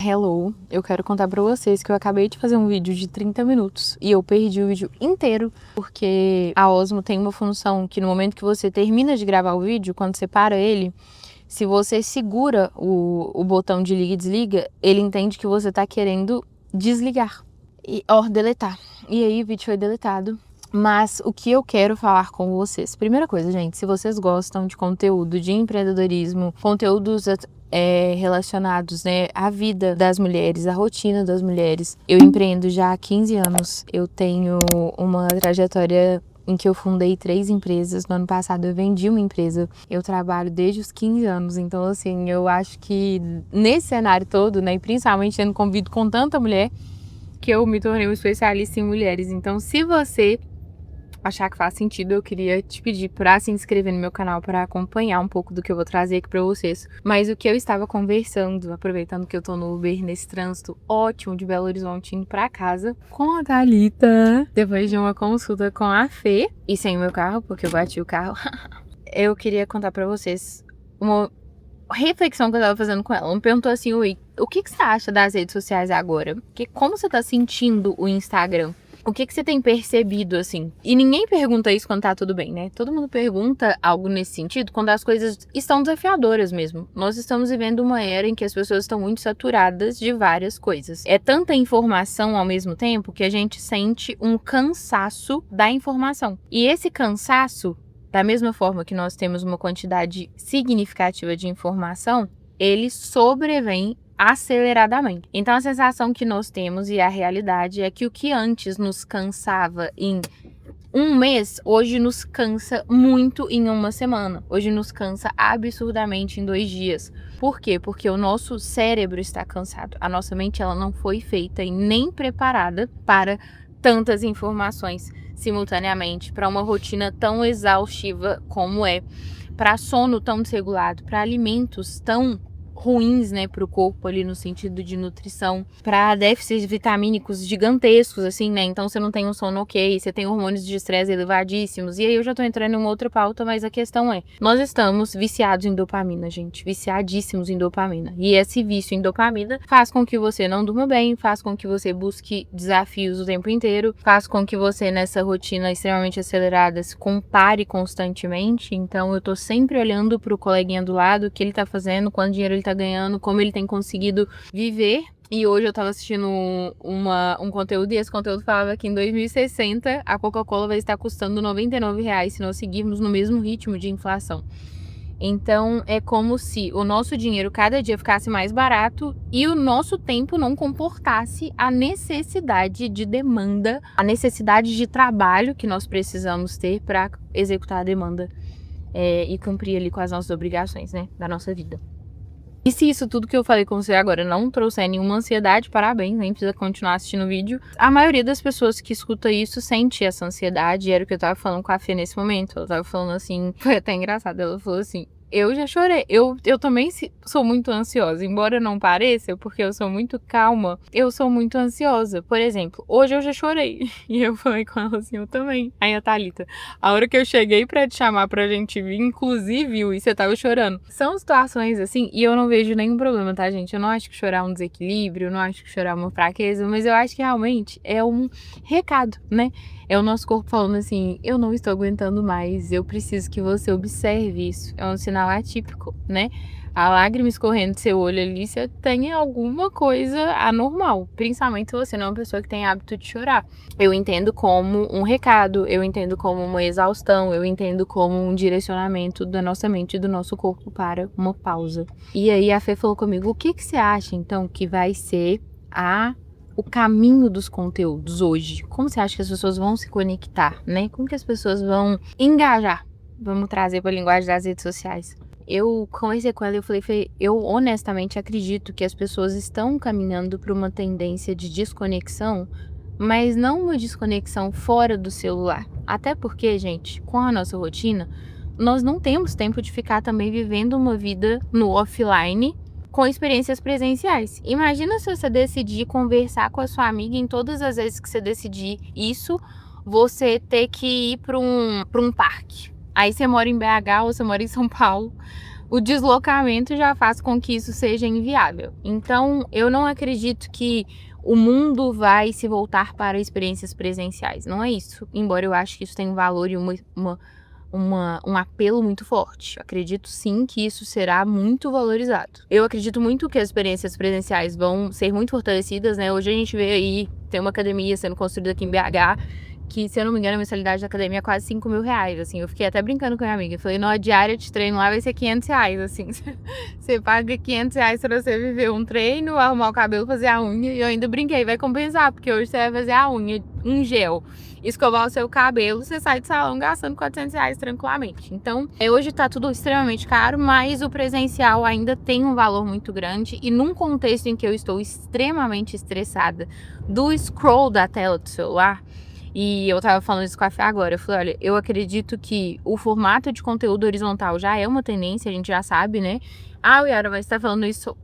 Hello, eu quero contar pra vocês que eu acabei de fazer um vídeo de 30 minutos e eu perdi o vídeo inteiro porque a Osmo tem uma função que no momento que você termina de gravar o vídeo, quando você para ele, se você segura o botão de liga e desliga, ele entende que você tá querendo desligar ou deletar. E aí o vídeo foi deletado. Mas o que eu quero falar com vocês? Primeira coisa, gente, se vocês gostam de conteúdo de empreendedorismo, conteúdos relacionados, né, à vida das mulheres, à rotina das mulheres. Eu empreendo já há 15 anos. Eu tenho uma trajetória em que eu fundei 3 empresas. No ano passado eu vendi uma empresa. Eu trabalho desde os 15 anos. Então, assim, eu acho que nesse cenário todo, né, e principalmente tendo convívio com tanta mulher, que eu me tornei um especialista em mulheres. Então, se você achar que faz sentido, eu queria te pedir para se inscrever no meu canal para acompanhar um pouco do que eu vou trazer aqui para vocês. Mas o que eu estava conversando, aproveitando que eu tô no Uber nesse trânsito ótimo de Belo Horizonte indo para casa com a Thalita, depois de uma consulta com a Fê e sem o meu carro, porque eu bati o carro, eu queria contar para vocês uma reflexão que eu tava fazendo com ela. Ela me perguntou assim: oi, o que você acha das redes sociais agora? Como você tá sentindo o Instagram? O que você tem percebido, assim? E ninguém pergunta isso quando tá tudo bem, né? Todo mundo pergunta algo nesse sentido quando as coisas estão desafiadoras mesmo. Nós estamos vivendo uma era em que as pessoas estão muito saturadas de várias coisas. É tanta informação ao mesmo tempo que a gente sente um cansaço da informação. E esse cansaço, da mesma forma que nós temos uma quantidade significativa de informação, ele sobrevém aceleradamente. Então a sensação que nós temos e a realidade é que o que antes nos cansava em um mês, hoje nos cansa muito em uma semana. Hoje nos cansa absurdamente em 2 dias. Por quê? Porque o nosso cérebro está cansado. A nossa mente, ela não foi feita e nem preparada para tantas informações simultaneamente, para uma rotina tão exaustiva como é, para sono tão desregulado, para alimentos tão ruins, né, para o corpo ali no sentido de nutrição, para déficits vitamínicos gigantescos, assim, né, então você não tem um sono ok, você tem hormônios de estresse elevadíssimos, e aí eu já tô entrando em uma outra pauta, mas a questão é, nós estamos viciados em dopamina, gente, viciadíssimos em dopamina, e esse vício em dopamina faz com que você não durma bem, faz com que você busque desafios o tempo inteiro, faz com que você nessa rotina extremamente acelerada se compare constantemente, então eu tô sempre olhando pro coleguinha do lado, o que ele tá fazendo, quanto dinheiro ele tá ganhando, como ele tem conseguido viver. E hoje eu tava assistindo um conteúdo e esse conteúdo falava que em 2060 a Coca-Cola vai estar custando R$99 se nós seguirmos no mesmo ritmo de inflação. Então é como se o nosso dinheiro cada dia ficasse mais barato e o nosso tempo não comportasse a necessidade de demanda, a necessidade de trabalho que nós precisamos ter para executar a demanda e cumprir ali com as nossas obrigações, né, da nossa vida. E se isso tudo que eu falei com você agora não trouxer nenhuma ansiedade, parabéns, nem precisa continuar assistindo o vídeo. A maioria das pessoas que escuta isso sente essa ansiedade, e era o que eu tava falando com a Fê nesse momento. Ela tava falando assim, foi até engraçado, ela falou assim: eu já chorei, eu também sou muito ansiosa, embora não pareça, porque eu sou muito calma, eu sou muito ansiosa. Por exemplo, hoje eu já chorei, e eu falei com ela assim, eu também. Aí a Thalita, a hora que eu cheguei pra te chamar pra gente vir, inclusive, e você tava chorando. São situações assim, e eu não vejo nenhum problema, tá, gente? Eu não acho que chorar é um desequilíbrio, eu não acho que chorar é uma fraqueza, mas eu acho que realmente é um recado, né? É o nosso corpo falando assim, eu não estou aguentando mais, eu preciso que você observe isso. É um sinal atípico, né? A lágrima escorrendo do seu olho ali, você tem alguma coisa anormal. Principalmente se você não é uma pessoa que tem hábito de chorar. Eu entendo como um recado, eu entendo como uma exaustão, eu entendo como um direcionamento da nossa mente e do nosso corpo para uma pausa. E aí a Fê falou comigo, o que você acha então que vai ser o caminho dos conteúdos hoje? Como você acha que as pessoas vão se conectar, né? Como que as pessoas vão engajar? Vamos trazer para a linguagem das redes sociais. Eu conversei com ela e eu falei, Fê, eu honestamente acredito que as pessoas estão caminhando para uma tendência de desconexão, mas não uma desconexão fora do celular. Até porque, gente, com a nossa rotina, nós não temos tempo de ficar também vivendo uma vida no offline com experiências presenciais. Imagina se você decidir conversar com a sua amiga em todas as vezes que você decidir isso, você ter que ir para um parque. Aí você mora em BH ou você mora em São Paulo, o deslocamento já faz com que isso seja inviável. Então, eu não acredito que o mundo vai se voltar para experiências presenciais. Não é isso. Embora eu acho que isso tem um valor e um apelo muito forte. Eu acredito sim que isso será muito valorizado. Eu acredito muito que as experiências presenciais vão ser muito fortalecidas, né? Hoje a gente vê aí, tem uma academia sendo construída aqui em BH, que, se eu não me engano, a mensalidade da academia é quase 5 mil reais, assim. Eu fiquei até brincando com a minha amiga. Eu falei, não, a diária de treino lá vai ser 500 reais, assim. Você paga 500 reais pra você viver um treino, arrumar o cabelo, fazer a unha. E eu ainda brinquei, vai compensar, porque hoje você vai fazer a unha em gel, escovar o seu cabelo, você sai do salão gastando 400 reais tranquilamente. Então, hoje tá tudo extremamente caro, mas o presencial ainda tem um valor muito grande. E num contexto em que eu estou extremamente estressada do scroll da tela do celular, e eu tava falando isso com a Fê agora, eu falei, olha, eu acredito que o formato de conteúdo horizontal já é uma tendência, a gente já sabe, né? Ah, Yara, mas você tá falando isso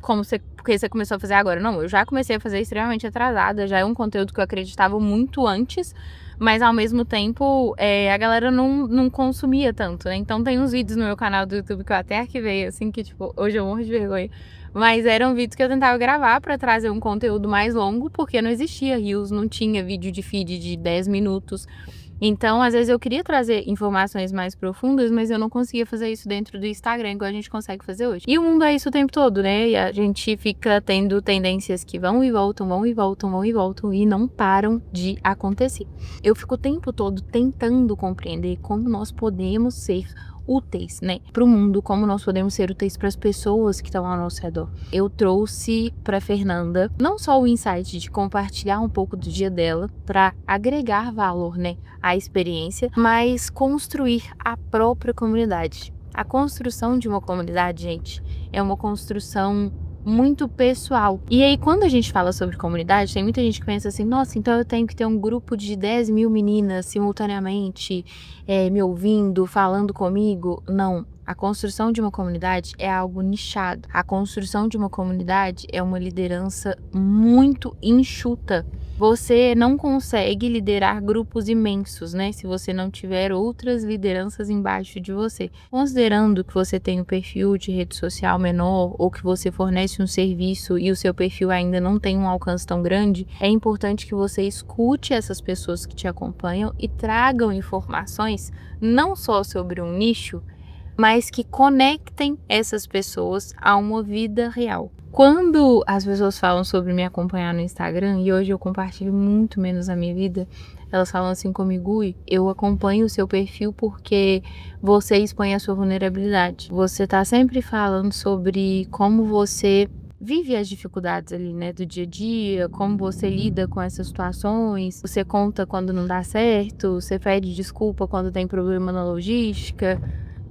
porque você começou a fazer agora. Não, eu já comecei a fazer extremamente atrasada, já é um conteúdo que eu acreditava muito antes, mas ao mesmo tempo a galera não consumia tanto, né? Então tem uns vídeos no meu canal do YouTube que eu até arquivei, assim, que tipo, hoje eu morro de vergonha. Mas eram vídeos que eu tentava gravar pra trazer um conteúdo mais longo, porque não existia Reels, não tinha vídeo de feed de 10 minutos. Então, às vezes eu queria trazer informações mais profundas, mas eu não conseguia fazer isso dentro do Instagram, igual a gente consegue fazer hoje. E o mundo é isso o tempo todo, né? E a gente fica tendo tendências que vão e voltam, vão e voltam, vão e voltam, e não param de acontecer. Eu fico o tempo todo tentando compreender como nós podemos ser úteis, né, para o mundo, como nós podemos ser úteis para as pessoas que estão ao nosso redor. Eu trouxe para Fernanda não só o insight de compartilhar um pouco do dia dela para agregar valor, né, à experiência, mas construir a própria comunidade. A construção de uma comunidade, gente, é uma construção muito pessoal. E aí, quando a gente fala sobre comunidade, tem muita gente que pensa assim, nossa, então eu tenho que ter um grupo de 10 mil meninas simultaneamente me ouvindo, falando comigo. Não. A construção de uma comunidade é algo nichado. A construção de uma comunidade é uma liderança muito enxuta. Você não consegue liderar grupos imensos, né? Se você não tiver outras lideranças embaixo de você. Considerando que você tem um perfil de rede social menor ou que você fornece um serviço e o seu perfil ainda não tem um alcance tão grande, é importante que você escute essas pessoas que te acompanham e tragam informações não só sobre um nicho, mas que conectem essas pessoas a uma vida real. Quando as pessoas falam sobre me acompanhar no Instagram, e hoje eu compartilho muito menos a minha vida, elas falam assim comigo, Ui, eu acompanho o seu perfil porque você expõe a sua vulnerabilidade. Você tá sempre falando sobre como você vive as dificuldades ali, né, do dia a dia, como você lida com essas situações, você conta quando não dá certo, você pede desculpa quando tem problema na logística.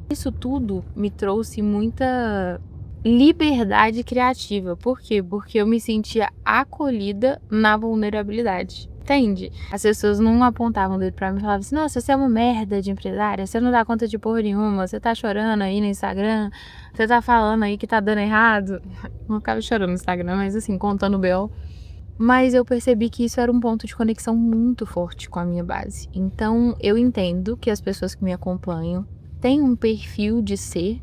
Isso tudo me trouxe muita liberdade criativa. Por quê? Porque eu me sentia acolhida na vulnerabilidade. Entende? As pessoas não apontavam o dedo pra mim e falavam assim, nossa, você é uma merda de empresária, você não dá conta de porra nenhuma, você tá chorando aí no Instagram, você tá falando aí que tá dando errado. Não ficava chorando no Instagram, mas assim, contando o B.O. Mas eu percebi que isso era um ponto de conexão muito forte com a minha base. Então, eu entendo que as pessoas que me acompanham têm um perfil de ser,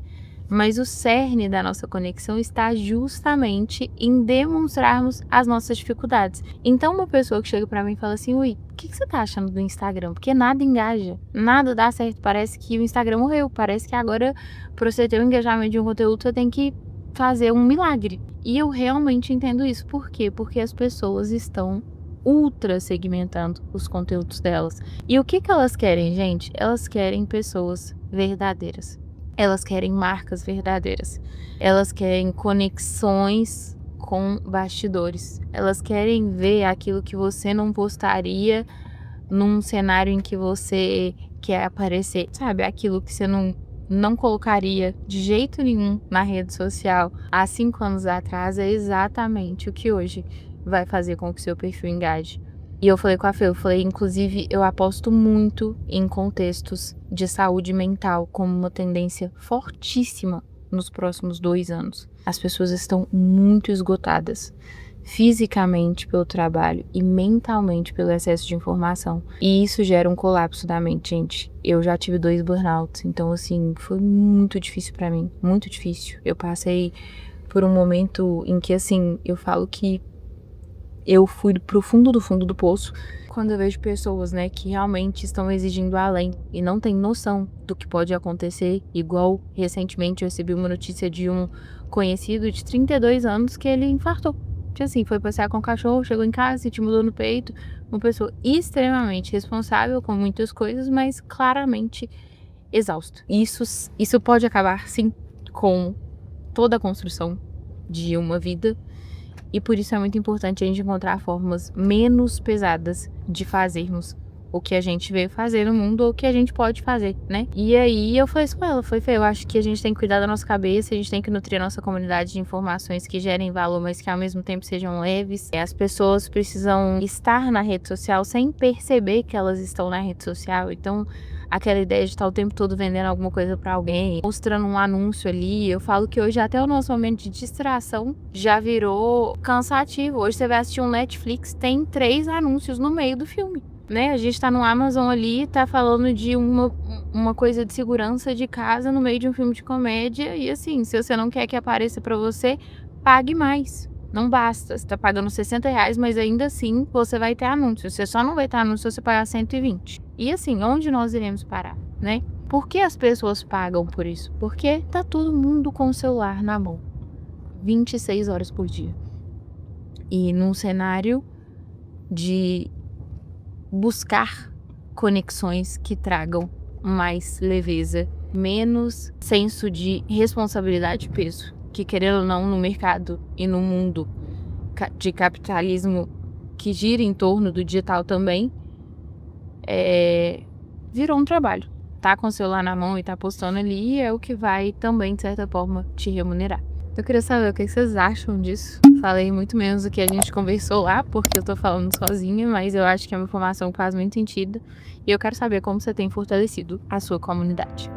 mas o cerne da nossa conexão está justamente em demonstrarmos as nossas dificuldades. Então, uma pessoa que chega pra mim e fala assim, ui, o que você tá achando do Instagram? Porque nada engaja, nada dá certo, parece que o Instagram morreu, parece que agora, pra você ter o engajamento de um conteúdo, você tem que fazer um milagre. E eu realmente entendo isso. Por quê? Porque as pessoas estão ultra segmentando os conteúdos delas. E o que elas querem, gente? Elas querem pessoas verdadeiras. Elas querem marcas verdadeiras. Elas querem conexões com bastidores. Elas querem ver aquilo que você não postaria num cenário em que você quer aparecer. Sabe? Aquilo que você não colocaria de jeito nenhum na rede social há 5 anos atrás é exatamente o que hoje vai fazer com que o seu perfil engaje. E eu falei com a Fê, inclusive, eu aposto muito em contextos de saúde mental como uma tendência fortíssima nos próximos 2 anos. As pessoas estão muito esgotadas. fisicamente pelo trabalho e mentalmente pelo excesso de informação. E isso gera um colapso da mente, gente. Eu já tive 2 burnouts, então assim, foi muito difícil pra mim, muito difícil. Eu passei por um momento em que assim, eu falo que eu fui pro fundo do poço quando eu vejo pessoas, né, que realmente estão exigindo além e não tem noção do que pode acontecer. Igual recentemente eu recebi uma notícia de um conhecido de 32 anos que ele infartou. Que assim, foi passear com o cachorro, chegou em casa, sentiu dor no peito. Uma pessoa extremamente responsável com muitas coisas, mas claramente exausto. Isso pode acabar, sim, com toda a construção de uma vida. E por isso é muito importante a gente encontrar formas menos pesadas de fazermos o que a gente veio fazer no mundo ou o que a gente pode fazer, né? E aí eu falei isso com ela, Fê, eu acho que a gente tem que cuidar da nossa cabeça, a gente tem que nutrir a nossa comunidade de informações que gerem valor, mas que ao mesmo tempo sejam leves. As pessoas precisam estar na rede social sem perceber que elas estão na rede social. Então, aquela ideia de estar o tempo todo vendendo alguma coisa pra alguém, mostrando um anúncio ali. Eu falo que hoje até o nosso momento de distração já virou cansativo. Hoje você vai assistir um Netflix, tem 3 anúncios no meio do filme, né? A gente tá no Amazon ali, tá falando de uma coisa de segurança de casa no meio de um filme de comédia. E assim, se você não quer que apareça pra você, pague mais. Não basta, você tá pagando R$60, mas ainda assim você vai ter anúncio. Você só não vai ter anúncio se você pagar 120. E assim, onde nós iremos parar, né? Por que as pessoas pagam por isso? Porque tá todo mundo com o celular na mão, 26 horas por dia. E num cenário de buscar conexões que tragam mais leveza, menos senso de responsabilidade e peso, que querendo ou não, no mercado e no mundo de capitalismo que gira em torno do digital também, virou um trabalho. Tá com o celular na mão e tá postando ali é o que vai também, de certa forma, te remunerar. Eu queria saber o que vocês acham disso. Falei muito menos do que a gente conversou lá, porque eu tô falando sozinha, mas eu acho que é uma informação que faz muito sentido. E eu quero saber como você tem fortalecido a sua comunidade.